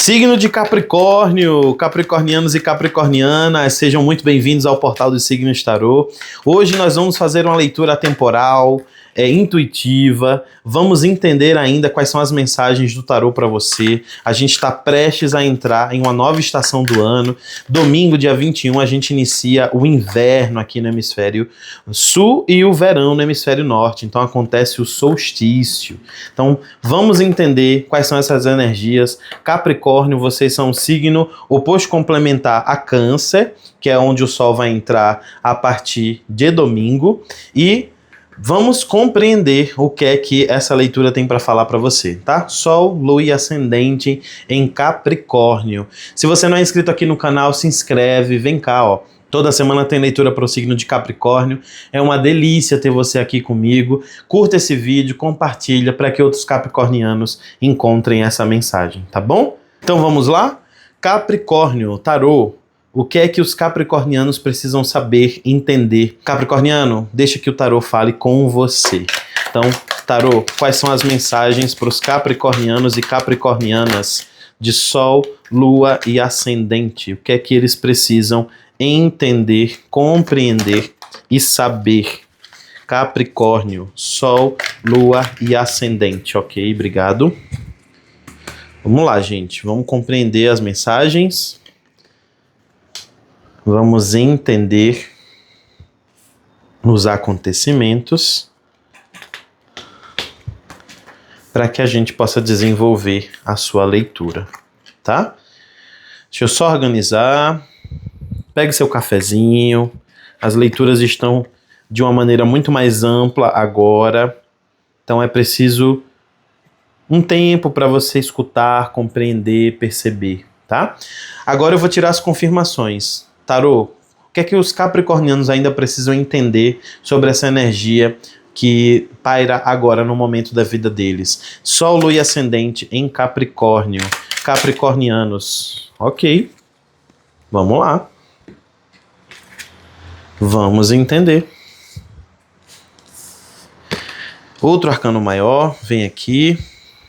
Signo de Capricórnio, capricornianos e capricornianas, sejam muito bem-vindos ao Portal dos Signos Tarô. Hoje nós vamos fazer uma leitura atemporal, intuitiva, vamos entender ainda quais são as mensagens do tarô para você. A gente está prestes a entrar em uma nova estação do ano. Domingo, dia 21, a gente inicia o inverno aqui no hemisfério sul e o verão no hemisfério norte. Então acontece o solstício. Então vamos entender quais são essas energias. Capricórnio, vocês são um signo oposto complementar a Câncer, que é onde o Sol vai entrar a partir de domingo, e vamos compreender o que é que essa leitura tem para falar para você, tá? Sol, Lua e Ascendente em Capricórnio. Se você não é inscrito aqui no canal, se inscreve, vem cá, ó. Toda semana tem leitura para o signo de Capricórnio. É uma delícia ter você aqui comigo. Curta esse vídeo, compartilha para que outros capricornianos encontrem essa mensagem, tá bom? Então vamos lá? Capricórnio, tarô. O que é que os capricornianos precisam saber, entender? Capricorniano, deixa que o tarô fale com você. Então, tarô, quais são as mensagens para os capricornianos e capricornianas de Sol, Lua e Ascendente? O que é que eles precisam entender, compreender e saber? Capricórnio, Sol, Lua e Ascendente. Ok, obrigado. Vamos lá, gente. Vamos compreender as mensagens. Vamos entender os acontecimentos para que a gente possa desenvolver a sua leitura, tá? Deixa eu só organizar. Pegue seu cafezinho. As leituras estão de uma maneira muito mais ampla agora. Então é preciso um tempo para você escutar, compreender, perceber, tá? Agora eu vou tirar as confirmações. Tarô, o que é que os capricornianos ainda precisam entender sobre essa energia que paira agora no momento da vida deles? Sol, Lua e Ascendente em Capricórnio. Capricornianos. Ok. Vamos lá. Vamos entender. Outro arcano maior, vem aqui.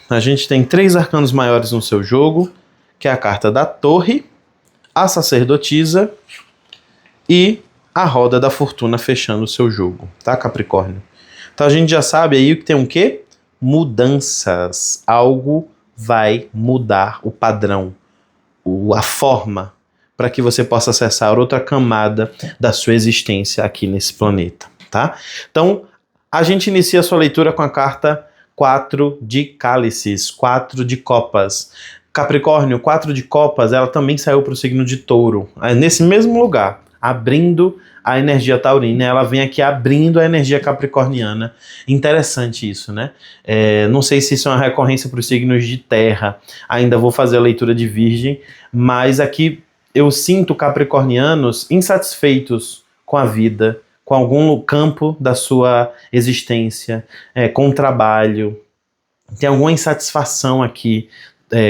A gente tem 3 arcanos maiores no seu jogo, que é a carta da Torre, a Sacerdotisa e a Roda da Fortuna fechando o seu jogo, tá, Capricórnio? Então a gente já sabe aí que tem um quê? Mudanças. Algo vai mudar o padrão, a forma, para que você possa acessar outra camada da sua existência aqui nesse planeta, tá? Então a gente inicia a sua leitura com a carta 4 de cálices, 4 de copas. Capricórnio, 4 de copas, ela também saiu para o signo de Touro. Nesse mesmo lugar, abrindo a energia taurina, ela vem aqui abrindo a energia capricorniana. Interessante isso, né? Não sei se isso é uma recorrência para os signos de terra. Ainda vou fazer a leitura de Virgem, mas aqui eu sinto capricornianos insatisfeitos com a vida, com algum campo da sua existência, com o trabalho. Tem alguma insatisfação aqui,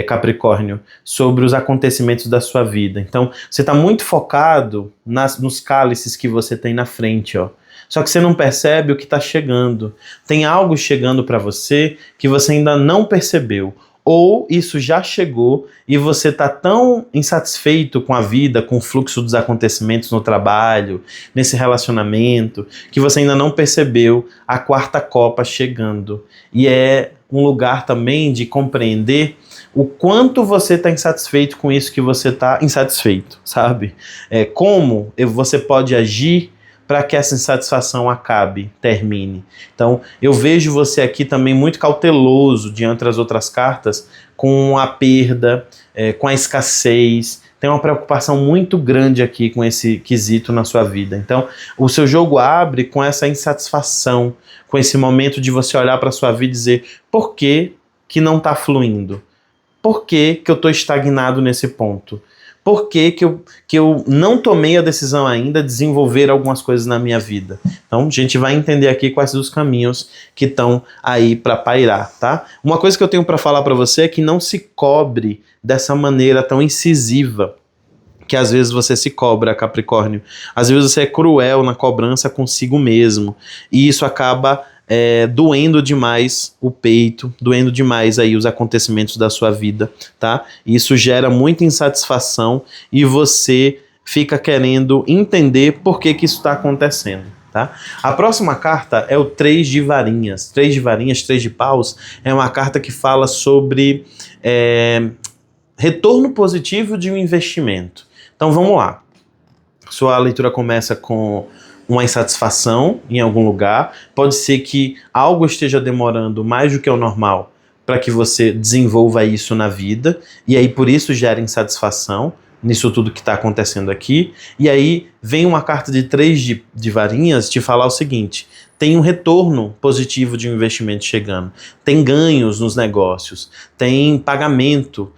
Capricórnio, sobre os acontecimentos da sua vida. Então, você está muito focado nos cálices que você tem na frente, ó. Só que você não percebe o que está chegando. Tem algo chegando para você que você ainda não percebeu. Ou isso já chegou e você está tão insatisfeito com a vida, com o fluxo dos acontecimentos no trabalho, nesse relacionamento, que você ainda não percebeu a 4ª copa chegando. E é um lugar também de compreender o quanto você está insatisfeito com isso que você está insatisfeito, sabe? Como você pode agir para que essa insatisfação acabe, termine. Então, eu vejo você aqui também muito cauteloso diante das outras cartas, com a perda, com a escassez. Tem uma preocupação muito grande aqui com esse quesito na sua vida. Então, o seu jogo abre com essa insatisfação, com esse momento de você olhar para a sua vida e dizer: por que que não está fluindo? Por que que eu estou estagnado nesse ponto? Por que que eu não tomei a decisão ainda de desenvolver algumas coisas na minha vida? Então, a gente vai entender aqui quais os caminhos que estão aí para pairar, tá? Uma coisa que eu tenho para falar para você é que não se cobre dessa maneira tão incisiva que às vezes você se cobra, Capricórnio. Às vezes você é cruel na cobrança consigo mesmo. E isso acaba doendo demais o peito, doendo demais aí os acontecimentos da sua vida, tá? Isso gera muita insatisfação e você fica querendo entender por que isso está acontecendo, tá? A próxima carta é o 3 de varinhas. 3 de varinhas, 3 de paus, é uma carta que fala sobre retorno positivo de um investimento. Então vamos lá. Sua leitura começa com uma insatisfação em algum lugar. Pode ser que algo esteja demorando mais do que o normal para que você desenvolva isso na vida, e aí por isso gera insatisfação nisso tudo que está acontecendo aqui. E aí vem uma carta de 3 de varinhas te falar o seguinte: tem um retorno positivo de um investimento chegando, tem ganhos nos negócios, tem pagamento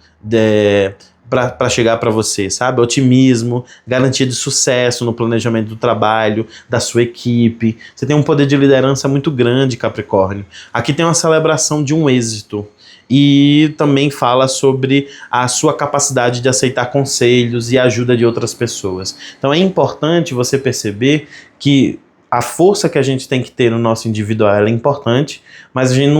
para chegar para você, sabe? Otimismo, garantia de sucesso no planejamento do trabalho, da sua equipe. Você tem um poder de liderança muito grande, Capricórnio. Aqui tem uma celebração de um êxito. E também fala sobre a sua capacidade de aceitar conselhos e ajuda de outras pessoas. Então é importante você perceber que a força que a gente tem que ter no nosso individual ela é importante, mas a gente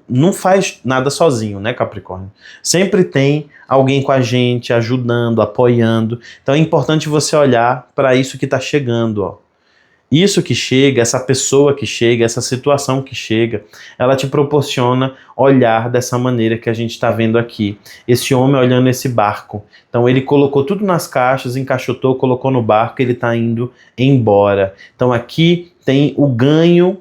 não faz nada sozinho, né, Capricórnio? Sempre tem alguém com a gente, ajudando, apoiando. Então é importante você olhar para isso que está chegando, ó. Isso que chega, essa pessoa que chega, essa situação que chega, ela te proporciona olhar dessa maneira que a gente está vendo aqui. Esse homem olhando esse barco. Então ele colocou tudo nas caixas, encaixotou, colocou no barco, ele está indo embora. Então aqui tem o ganho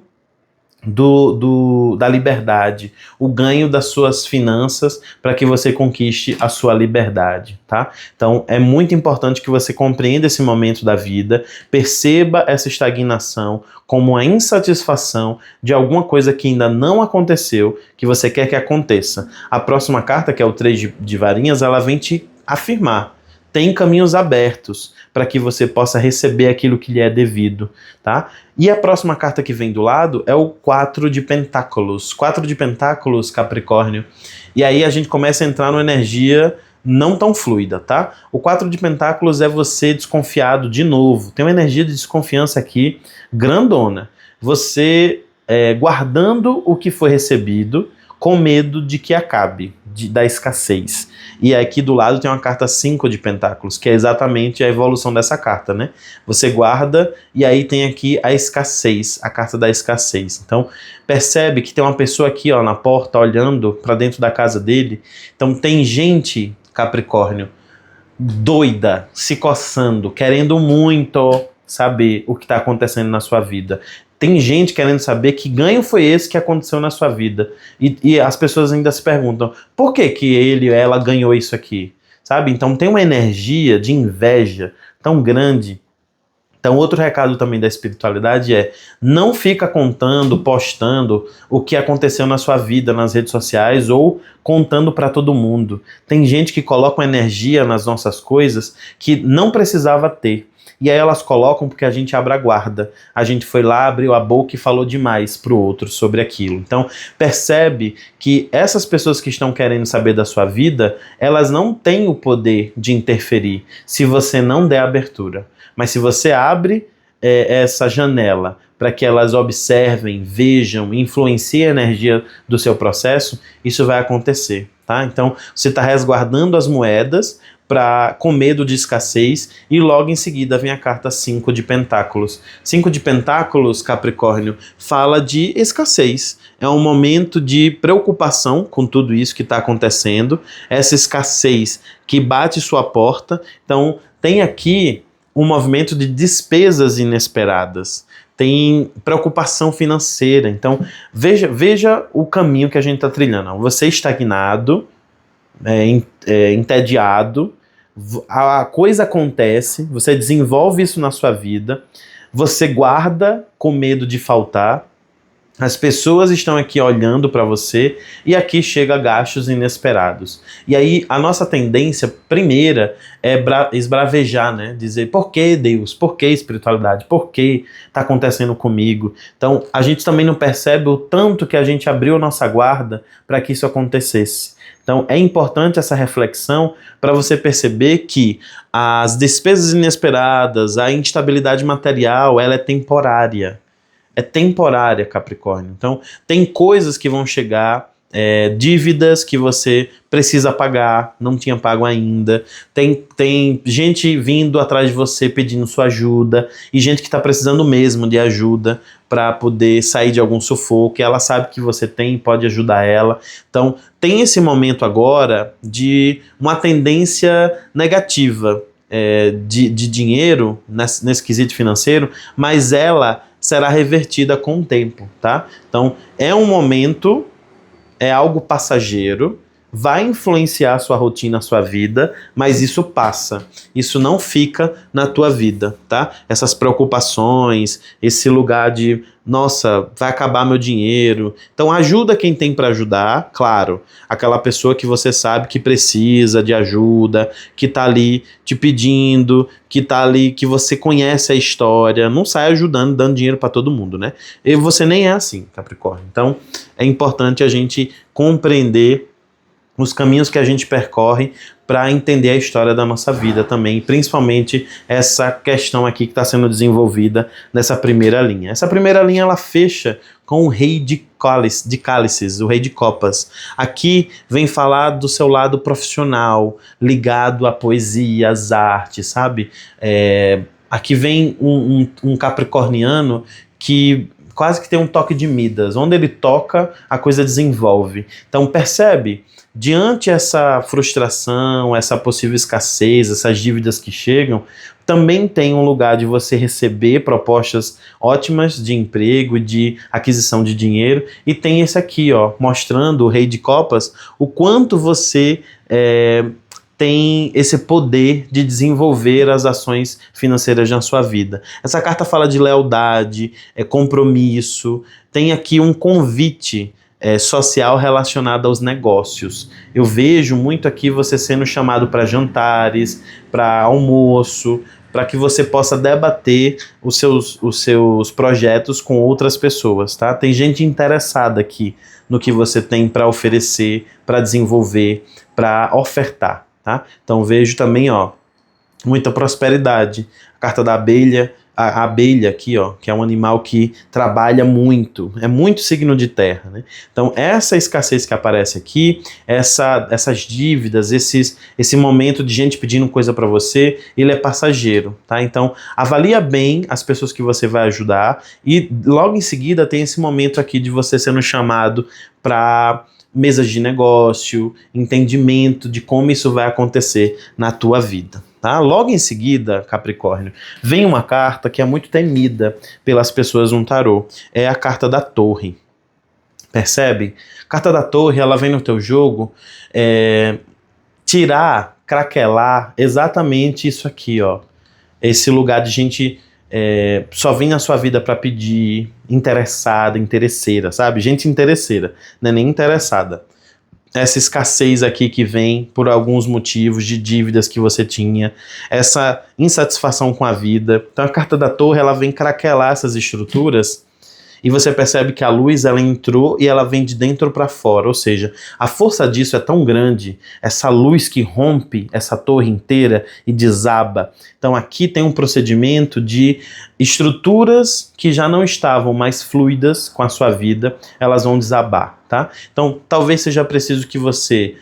da liberdade, o ganho das suas finanças para que você conquiste a sua liberdade, tá? Então é muito importante que você compreenda esse momento da vida, perceba essa estagnação como a insatisfação de alguma coisa que ainda não aconteceu, que você quer que aconteça. A próxima carta, que é o 3 de varinhas, ela vem te afirmar. Tem caminhos abertos para que você possa receber aquilo que lhe é devido, tá? E a próxima carta que vem do lado é o 4 de pentáculos. 4 de pentáculos, Capricórnio. E aí a gente começa a entrar numa energia não tão fluida, tá? O 4 de pentáculos é você desconfiado de novo. Tem uma energia de desconfiança aqui grandona. Você guardando o que foi recebido com medo de que acabe, da escassez. E aqui do lado tem uma carta 5 de pentáculos, que é exatamente a evolução dessa carta, né? Você guarda e aí tem aqui a escassez, a carta da escassez. Então, percebe que tem uma pessoa aqui, ó, na porta, olhando para dentro da casa dele. Então, tem gente, Capricórnio, doida, se coçando, querendo muito saber o que está acontecendo na sua vida. Tem gente querendo saber que ganho foi esse que aconteceu na sua vida. E as pessoas ainda se perguntam, por que que ele ou ela ganhou isso aqui? Sabe? Então tem uma energia de inveja tão grande. Então outro recado também da espiritualidade é, não fica contando, postando o que aconteceu na sua vida nas redes sociais ou contando para todo mundo. Tem gente que coloca uma energia nas nossas coisas que não precisava ter. E aí elas colocam porque a gente abre a guarda. A gente foi lá, abriu a boca e falou demais pro outro sobre aquilo. Então, percebe que essas pessoas que estão querendo saber da sua vida, elas não têm o poder de interferir se você não der abertura. Mas se você abre essa janela para que elas observem, vejam, influenciem a energia do seu processo, isso vai acontecer, tá? Então, você está resguardando as moedas com medo de escassez, e logo em seguida vem a carta 5 de pentáculos. 5 de pentáculos, Capricórnio, fala de escassez. É um momento de preocupação com tudo isso que está acontecendo, essa escassez que bate sua porta. Então, tem aqui um movimento de despesas inesperadas. Tem preocupação financeira. Então, veja o caminho que a gente está trilhando. Você estagnado, entediado, a coisa acontece, você desenvolve isso na sua vida, você guarda com medo de faltar, as pessoas estão aqui olhando para você e aqui chega gastos inesperados. E aí a nossa tendência primeira é esbravejar, né? Dizer, por que Deus? Por que espiritualidade? Por que está acontecendo comigo? Então a gente também não percebe o tanto que a gente abriu a nossa guarda para que isso acontecesse. Então é importante essa reflexão para você perceber que as despesas inesperadas, a instabilidade material, ela é temporária. é temporária, Capricórnio. Então, tem coisas que vão chegar, dívidas que você precisa pagar, não tinha pago ainda. Tem gente vindo atrás de você pedindo sua ajuda e gente que está precisando mesmo de ajuda para poder sair de algum sufoco. E ela sabe que você tem e pode ajudar ela. Então, tem esse momento agora de uma tendência negativa de dinheiro nesse quesito financeiro, mas ela será revertida com o tempo, tá? Então, é um momento, é algo passageiro, vai influenciar a sua rotina, a sua vida, mas isso passa. Isso não fica na tua vida, tá? Essas preocupações, esse lugar de, nossa, vai acabar meu dinheiro. Então ajuda quem tem para ajudar, claro. Aquela pessoa que você sabe que precisa de ajuda, que tá ali te pedindo, que tá ali, que você conhece a história. Não sai ajudando, dando dinheiro para todo mundo, né? E você nem é assim, Capricórnio. Então é importante a gente compreender os caminhos que a gente percorre para entender a história da nossa vida também, principalmente essa questão aqui que está sendo desenvolvida nessa primeira linha. Essa primeira linha ela fecha com o rei de cálices, o rei de copas. Aqui vem falar do seu lado profissional, ligado à poesia, às artes, sabe? Aqui vem um capricorniano que quase que tem um toque de Midas. Onde ele toca, a coisa desenvolve. Então percebe? Diante essa frustração, essa possível escassez, essas dívidas que chegam, também tem um lugar de você receber propostas ótimas de emprego e de aquisição de dinheiro. E tem esse aqui, ó, mostrando o rei de copas, o quanto você tem esse poder de desenvolver as ações financeiras na sua vida. Essa carta fala de lealdade, compromisso, tem aqui um convite social relacionado aos negócios. Eu vejo muito aqui você sendo chamado para jantares, para almoço, para que você possa debater os seus projetos com outras pessoas, tá? Tem gente interessada aqui no que você tem para oferecer, para desenvolver, para ofertar, tá? Então vejo também, ó, muita prosperidade. A carta da abelha, a abelha aqui, ó, que é um animal que trabalha muito, é muito signo de terra, né? Então essa escassez que aparece aqui, essas dívidas, esse momento de gente pedindo coisa para você, ele é passageiro, tá? Então avalia bem as pessoas que você vai ajudar e logo em seguida tem esse momento aqui de você sendo chamado para mesas de negócio, entendimento de como isso vai acontecer na tua vida. Tá? Logo em seguida, Capricórnio, vem uma carta que é muito temida pelas pessoas no tarô. É a carta da Torre. Percebe? Carta da Torre, ela vem no teu jogo tirar, craquelar exatamente isso aqui, ó. Esse lugar de gente só vem na sua vida para pedir, interessada, interesseira, sabe? Gente interesseira, não é nem interessada. Essa escassez aqui que vem por alguns motivos de dívidas que você tinha, essa insatisfação com a vida. Então a carta da Torre, ela vem craquelar essas estruturas e você percebe que a luz ela entrou e ela vem de dentro para fora, ou seja, a força disso é tão grande, essa luz que rompe essa torre inteira e desaba. Então aqui tem um procedimento de estruturas que já não estavam mais fluidas com a sua vida, elas vão desabar, tá? Então talvez seja preciso que você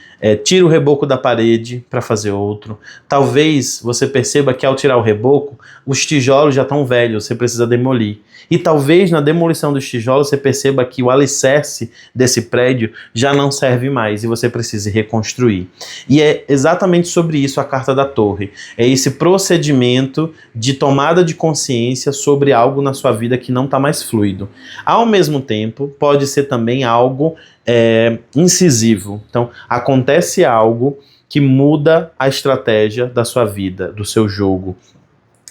tire o reboco da parede para fazer outro. Talvez você perceba que ao tirar o reboco, os tijolos já estão velhos, você precisa demolir. E talvez na demolição dos tijolos você perceba que o alicerce desse prédio já não serve mais e você precisa reconstruir. E é exatamente sobre isso a carta da Torre. É esse procedimento de tomada de consciência sobre algo na sua vida que não está mais fluido. Ao mesmo tempo, pode ser também algo incisivo. Então, acontece algo que muda a estratégia da sua vida, do seu jogo.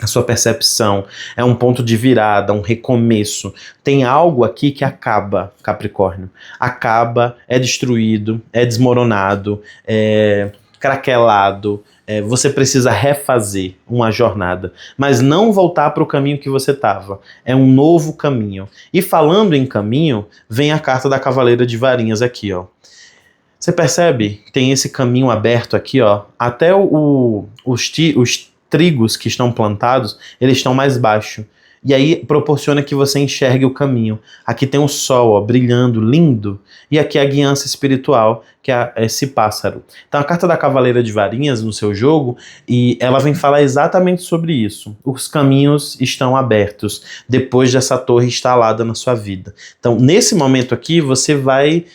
A sua percepção, é um ponto de virada, um recomeço. Tem algo aqui que acaba, Capricórnio. Acaba, é destruído, é desmoronado, é craquelado. Você precisa refazer uma jornada, mas não voltar para o caminho que você estava. É um novo caminho. E falando em caminho, vem a carta da Cavaleira de Varinhas aqui, ó. Você percebe? Tem esse caminho aberto aqui, ó. Até os trigos que estão plantados, eles estão mais baixos. e aí proporciona que você enxergue o caminho. Aqui tem o sol, ó, brilhando, lindo, e aqui a guiança espiritual, que é esse pássaro. Então a carta da Cavaleira de Varinhas no seu jogo, e ela vem falar exatamente sobre isso. Os caminhos estão abertos depois dessa torre instalada na sua vida. Então nesse momento aqui você vai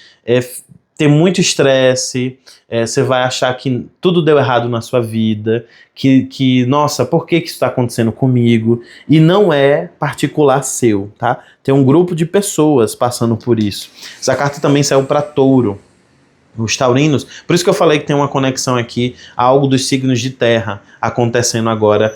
ter muito estresse, você vai achar que tudo deu errado na sua vida, que nossa, por que isso está acontecendo comigo? E não é particular seu, tá? Tem um grupo de pessoas passando por isso. Essa carta também saiu para Touro, os taurinos. Por isso que eu falei que tem uma conexão aqui a algo dos signos de terra acontecendo agora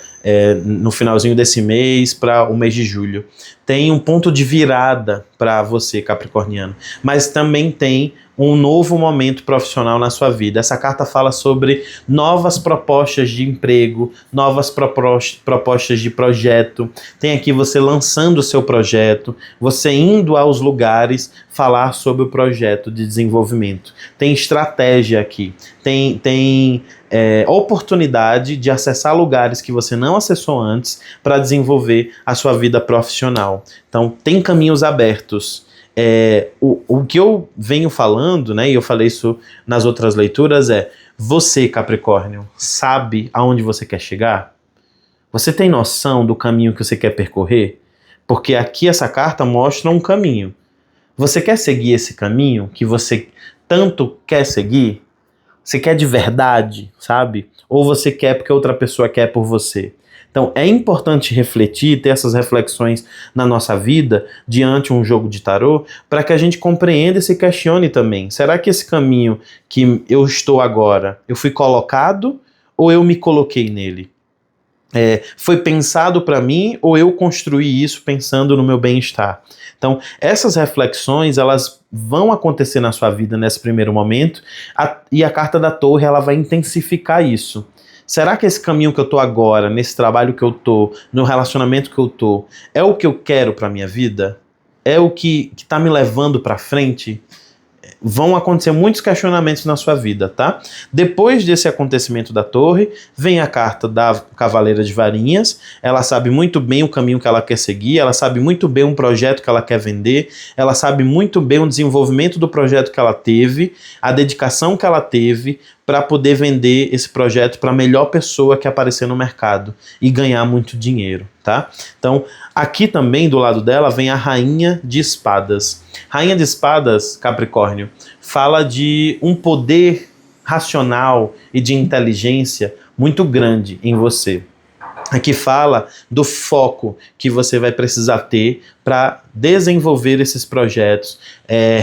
no finalzinho desse mês para o mês de julho. Tem um ponto de virada para você, capricorniano, mas também tem um novo momento profissional na sua vida. Essa carta fala sobre novas propostas de emprego, novas propostas de projeto. Tem aqui você lançando o seu projeto, você indo aos lugares falar sobre o projeto de desenvolvimento. Tem estratégia aqui, tem oportunidade de acessar lugares que você não acessou antes para desenvolver a sua vida profissional. Então, tem caminhos abertos. O que eu venho falando, né, e eu falei isso nas outras leituras, você, Capricórnio, sabe aonde você quer chegar? Você tem noção do caminho que você quer percorrer? Porque aqui essa carta mostra um caminho. Você quer seguir esse caminho que você tanto quer seguir? Você quer de verdade, sabe? Ou você quer porque outra pessoa quer por você? Então é importante refletir, ter essas reflexões na nossa vida diante de um jogo de tarô, para que a gente compreenda e se questione também. Será que esse caminho que eu estou agora, eu fui colocado ou eu me coloquei nele? Foi pensado para mim ou eu construí isso pensando no meu bem-estar? Então, essas reflexões, elas vão acontecer na sua vida nesse primeiro momento, e a carta da Torre, ela vai intensificar isso. Será que esse caminho que eu tô agora, nesse trabalho que eu tô, no relacionamento que eu tô, é o que eu quero para minha vida? É o que tá me levando para frente? Vão acontecer muitos questionamentos na sua vida, tá? Depois desse acontecimento da torre, vem a carta da Cavaleira de Varinhas. Ela sabe muito bem o caminho que ela quer seguir, ela sabe muito bem um projeto que ela quer vender, ela sabe muito bem o desenvolvimento do projeto que ela teve, a dedicação que ela teve para poder vender esse projeto para a melhor pessoa que aparecer no mercado e ganhar muito dinheiro, tá? Então, aqui também do lado dela vem a Rainha de Espadas. Rainha de Espadas, Capricórnio, fala de um poder racional e de inteligência muito grande em você. Aqui fala do foco que você vai precisar ter para desenvolver esses projetos,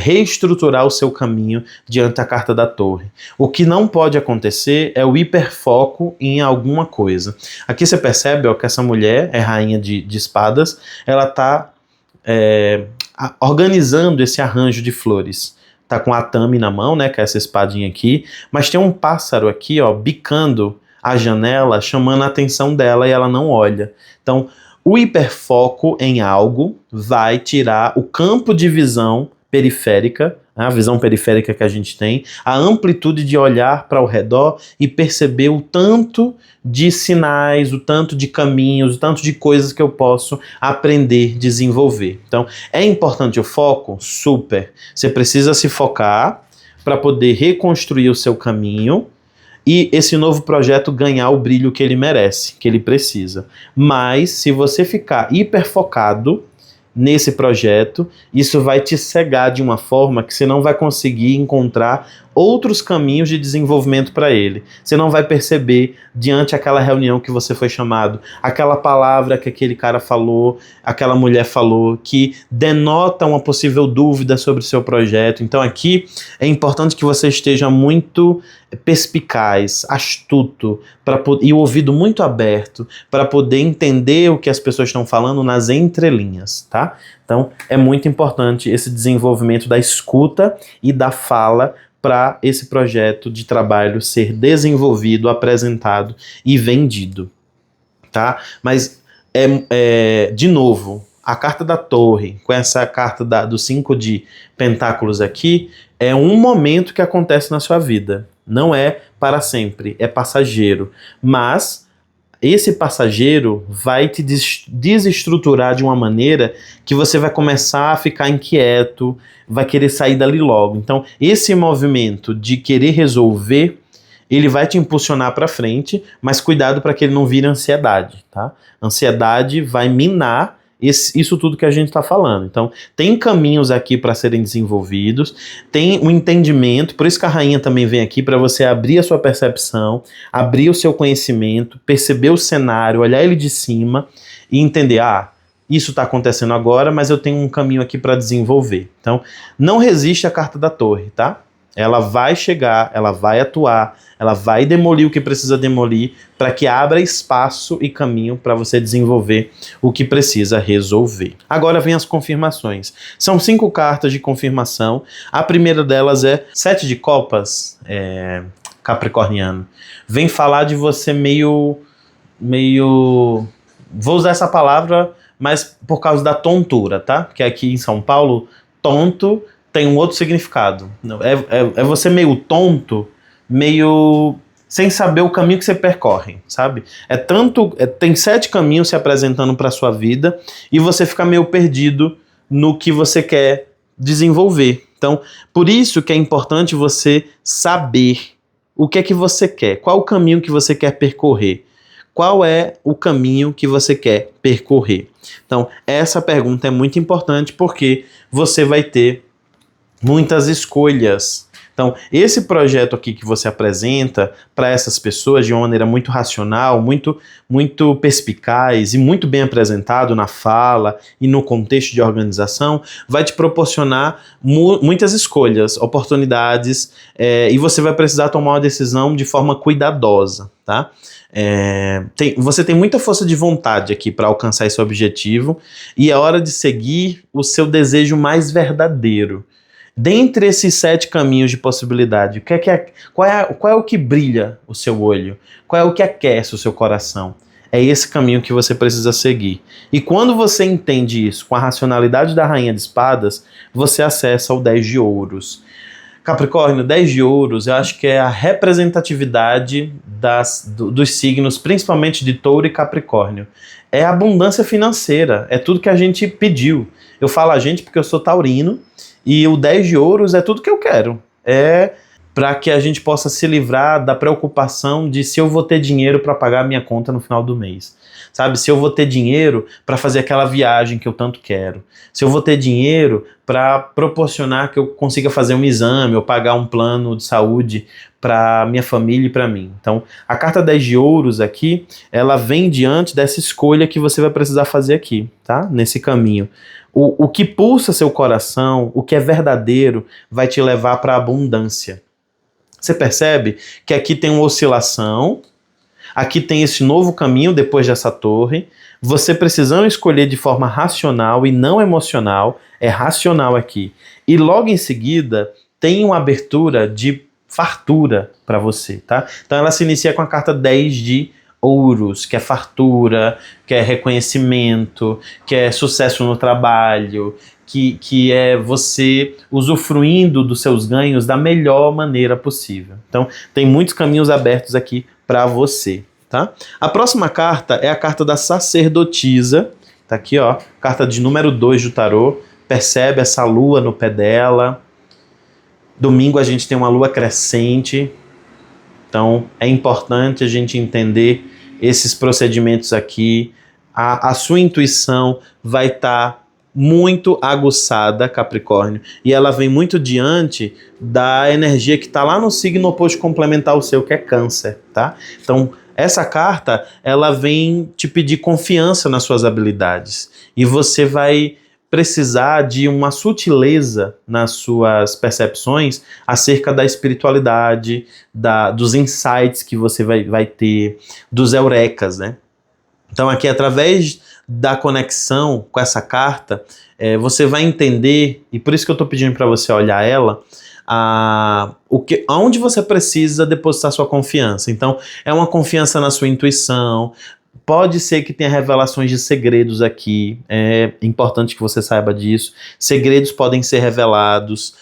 reestruturar o seu caminho diante da carta da Torre. O que não pode acontecer é o hiperfoco em alguma coisa. Aqui você percebe, ó, que essa mulher é rainha de espadas, ela está organizando esse arranjo de flores. Tá com a Atami na mão, né, que é essa espadinha aqui, mas tem um pássaro aqui, ó, bicando a janela, chamando a atenção dela e ela não olha. Então, o hiperfoco em algo vai tirar o campo de visão periférica, a visão periférica que a gente tem, a amplitude de olhar para o redor e perceber o tanto de sinais, o tanto de caminhos, o tanto de coisas que eu posso aprender, desenvolver. Então, é importante o foco? Super. Você precisa se focar para poder reconstruir o seu caminho e esse novo projeto ganhar o brilho que ele merece, que ele precisa. Mas, se você ficar hiperfocado nesse projeto, isso vai te cegar de uma forma que você não vai conseguir encontrar outros caminhos de desenvolvimento para ele. Você não vai perceber, diante daquela reunião que você foi chamado, aquela palavra que aquele cara falou, aquela mulher falou, que denota uma possível dúvida sobre o seu projeto. Então aqui é importante que você esteja muito perspicaz, astuto, e o ouvido muito aberto, para poder entender o que as pessoas estão falando nas entrelinhas, tá? Então é muito importante esse desenvolvimento da escuta e da fala para esse projeto de trabalho ser desenvolvido, apresentado e vendido, tá? Mas, de novo, a carta da Torre, com essa carta do 5 de Pentáculos aqui, é um momento que acontece na sua vida. Não é para sempre, é passageiro. Mas esse passageiro vai te desestruturar de uma maneira que você vai começar a ficar inquieto, vai querer sair dali logo. Então, esse movimento de querer resolver, ele vai te impulsionar para frente, mas cuidado para que ele não vire ansiedade, tá? Ansiedade vai minar isso tudo que a gente está falando. Então, tem caminhos aqui para serem desenvolvidos, tem um entendimento, por isso que a rainha também vem aqui, para você abrir a sua percepção, abrir o seu conhecimento, perceber o cenário, olhar ele de cima e entender, isso está acontecendo agora, mas eu tenho um caminho aqui para desenvolver. Então, não resiste à carta da torre, tá? Ela vai chegar, ela vai atuar, ela vai demolir o que precisa demolir para que abra espaço e caminho para você desenvolver o que precisa resolver. Agora vem as confirmações. São 5 cartas de confirmação. A primeira delas é 7 de copas, capricorniano. Vem falar de você meio... Vou usar essa palavra, mas por causa da tontura, tá? Porque aqui em São Paulo, tonto tem um outro significado. É você meio tonto, meio sem saber o caminho que você percorre, sabe? Tem 7 caminhos se apresentando para sua vida e você fica meio perdido no que você quer desenvolver. Então, por isso que é importante você saber o que é que você quer, qual o caminho que você quer percorrer. Qual é o caminho que você quer percorrer? Então, essa pergunta é muito importante porque você vai ter muitas escolhas. Então, esse projeto aqui que você apresenta para essas pessoas de uma maneira muito racional, muito perspicaz e muito bem apresentado na fala e no contexto de organização, vai te proporcionar muitas escolhas, oportunidades, e você vai precisar tomar uma decisão de forma cuidadosa, tá? Você tem muita força de vontade aqui para alcançar esse objetivo e é hora de seguir o seu desejo mais verdadeiro. Dentre esses 7 caminhos de possibilidade, qual é o que brilha o seu olho? Qual é o que aquece o seu coração? É esse caminho que você precisa seguir. E quando você entende isso com a racionalidade da Rainha de Espadas, você acessa o 10 de ouros. Capricórnio, 10 de ouros, eu acho que é a representatividade dos signos, principalmente de Touro e Capricórnio. É a abundância financeira, é tudo que a gente pediu. Eu falo a gente porque eu sou taurino, e o 10 de ouros é tudo que eu quero. É para que a gente possa se livrar da preocupação de se eu vou ter dinheiro para pagar a minha conta no final do mês. Sabe? Se eu vou ter dinheiro para fazer aquela viagem que eu tanto quero. Se eu vou ter dinheiro para proporcionar que eu consiga fazer um exame ou pagar um plano de saúde para minha família e para mim. Então, a carta 10 de ouros aqui, ela vem diante dessa escolha que você vai precisar fazer aqui, tá? Nesse caminho. O que pulsa seu coração, o que é verdadeiro, vai te levar para a abundância. Você percebe que aqui tem uma oscilação, aqui tem esse novo caminho depois dessa torre, você precisando escolher de forma racional e não emocional, é racional aqui. E logo em seguida tem uma abertura de fartura para você, tá? Então ela se inicia com a carta 10 de ouros, que é fartura, que é reconhecimento, que é sucesso no trabalho, que é você usufruindo dos seus ganhos da melhor maneira possível. Então, tem muitos caminhos abertos aqui para você, tá? A próxima carta é a carta da sacerdotisa, tá aqui, ó, carta de número 2 do tarô, percebe essa lua no pé dela. Domingo a gente tem uma lua crescente, então é importante a gente entender esses procedimentos aqui. A sua intuição vai estar muito aguçada, Capricórnio, e ela vem muito diante da energia que está lá no signo oposto complementar o seu, que é Câncer, tá? Então, essa carta, ela vem te pedir confiança nas suas habilidades, e você vai precisar de uma sutileza nas suas percepções acerca da espiritualidade, dos insights que você vai ter, dos eurecas, né? Então aqui, através da conexão com essa carta, você vai entender, e por isso que eu estou pedindo para você olhar ela, aonde você precisa depositar sua confiança. Então, é uma confiança na sua intuição, Pode ser que tenha revelações de segredos aqui, é importante que você saiba disso. Segredos podem ser revelados,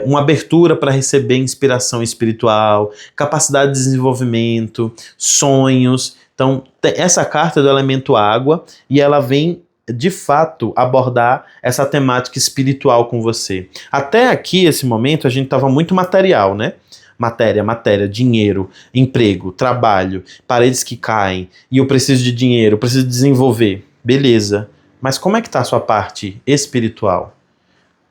uma abertura para receber inspiração espiritual, capacidade de desenvolvimento, sonhos. Então, essa carta é do elemento água e ela vem, de fato, abordar essa temática espiritual com você. Até aqui, esse momento, a gente estava muito material, né? Matéria, dinheiro, emprego, trabalho, paredes que caem, e eu preciso de dinheiro, eu preciso desenvolver. Beleza. Mas como é que está a sua parte espiritual?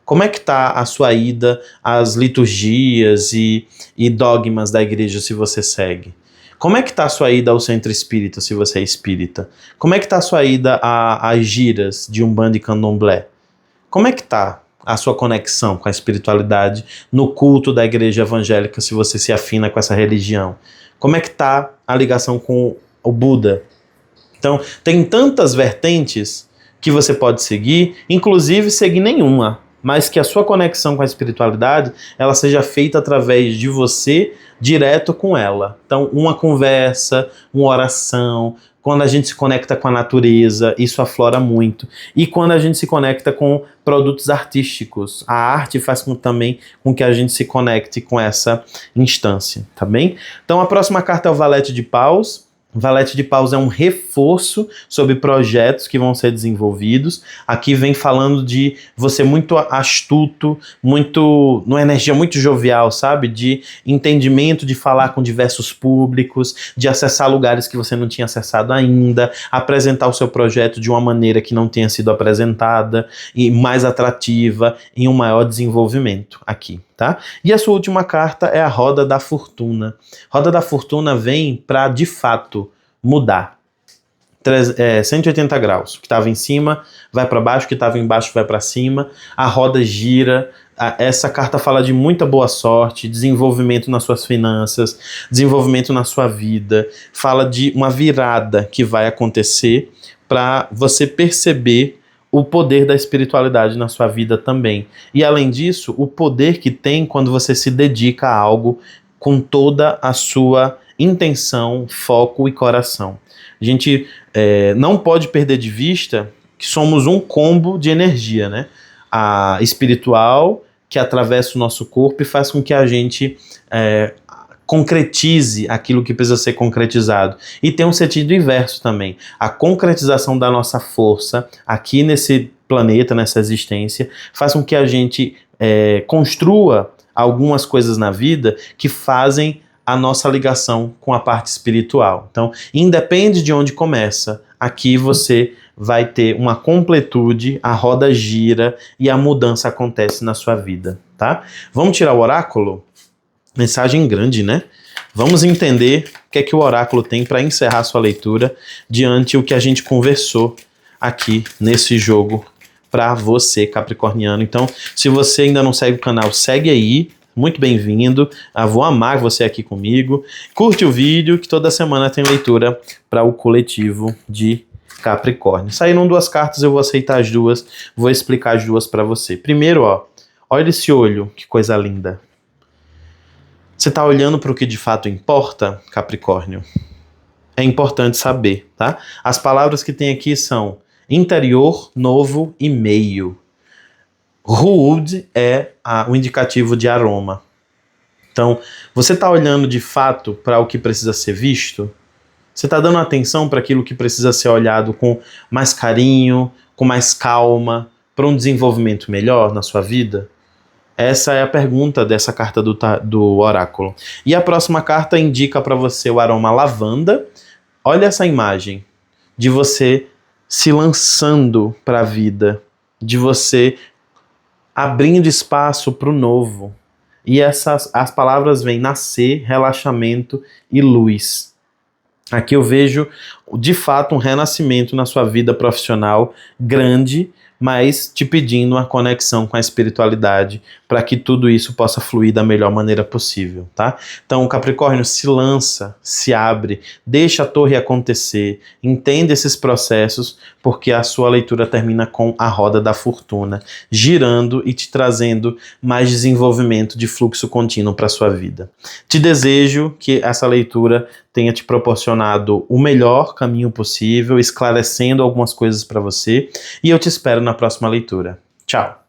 Como é que está a sua ida às liturgias e dogmas da igreja, se você segue? Como é que está a sua ida ao centro espírita, se você é espírita? Como é que está a sua ida às giras de Umbanda e Candomblé? Como é que está a sua conexão com a espiritualidade no culto da igreja evangélica, se você se afina com essa religião? Como é que está a ligação com o Buda? Então, tem tantas vertentes que você pode seguir, inclusive seguir nenhuma, mas que a sua conexão com a espiritualidade, ela seja feita através de você, direto com ela. Então, uma conversa, uma oração, quando a gente se conecta com a natureza, isso aflora muito. E quando a gente se conecta com produtos artísticos, a arte faz também com que a gente se conecte com essa instância, tá bem? Então a próxima carta é o Valete de Paus. Valete de Paus é um reforço sobre projetos que vão ser desenvolvidos. Aqui vem falando de você muito astuto, numa energia muito jovial, sabe? De entendimento, de falar com diversos públicos, de acessar lugares que você não tinha acessado ainda, apresentar o seu projeto de uma maneira que não tenha sido apresentada e mais atrativa, em um maior desenvolvimento aqui. Tá? E a sua última carta é a Roda da Fortuna. Roda da Fortuna vem para, de fato, mudar. 180 graus. O que estava em cima vai para baixo, o que estava embaixo vai para cima. A roda gira. Essa carta fala de muita boa sorte, desenvolvimento nas suas finanças, desenvolvimento na sua vida. Fala de uma virada que vai acontecer para você perceber o poder da espiritualidade na sua vida também. E além disso, o poder que tem quando você se dedica a algo com toda a sua intenção, foco e coração. A gente não pode perder de vista que somos um combo de energia, né? A espiritual, que atravessa o nosso corpo e faz com que a gente concretize aquilo que precisa ser concretizado. E tem um sentido inverso também. A concretização da nossa força aqui nesse planeta, nessa existência, faz com que a gente construa algumas coisas na vida que fazem a nossa ligação com a parte espiritual. Então, independe de onde começa, aqui você vai ter uma completude, a roda gira e a mudança acontece na sua vida, tá? Vamos tirar o oráculo? Mensagem grande, né? Vamos entender o que é que o oráculo tem para encerrar a sua leitura diante do que a gente conversou aqui nesse jogo para você, capricorniano. Então, se você ainda não segue o canal, segue aí. Muito bem-vindo. Vou amar você aqui comigo. Curte o vídeo, que toda semana tem leitura para o coletivo de Capricórnio. Saíram 2 cartas, eu vou aceitar as 2. Vou explicar as 2 para você. Primeiro, olha esse olho, que coisa linda. Você está olhando para o que de fato importa, Capricórnio? É importante saber, tá? As palavras que tem aqui são interior, novo e meio. Ruud é o indicativo de aroma. Então, você está olhando de fato para o que precisa ser visto? Você está dando atenção para aquilo que precisa ser olhado com mais carinho, com mais calma, para um desenvolvimento melhor na sua vida? Essa é a pergunta dessa carta do oráculo. E a próxima carta indica para você o aroma lavanda. Olha essa imagem de você se lançando para a vida, de você abrindo espaço para o novo. E as palavras vêm nascer, relaxamento e luz. Aqui eu vejo, de fato, um renascimento na sua vida profissional grande, mas te pedindo uma conexão com a espiritualidade para que tudo isso possa fluir da melhor maneira possível, tá? Então o Capricórnio se lança, se abre, deixa a torre acontecer, entende esses processos, porque a sua leitura termina com a roda da fortuna, girando e te trazendo mais desenvolvimento de fluxo contínuo para sua vida. Te desejo que essa leitura tenha te proporcionado o melhor caminho possível, esclarecendo algumas coisas para você, e eu te espero na próxima leitura. Tchau!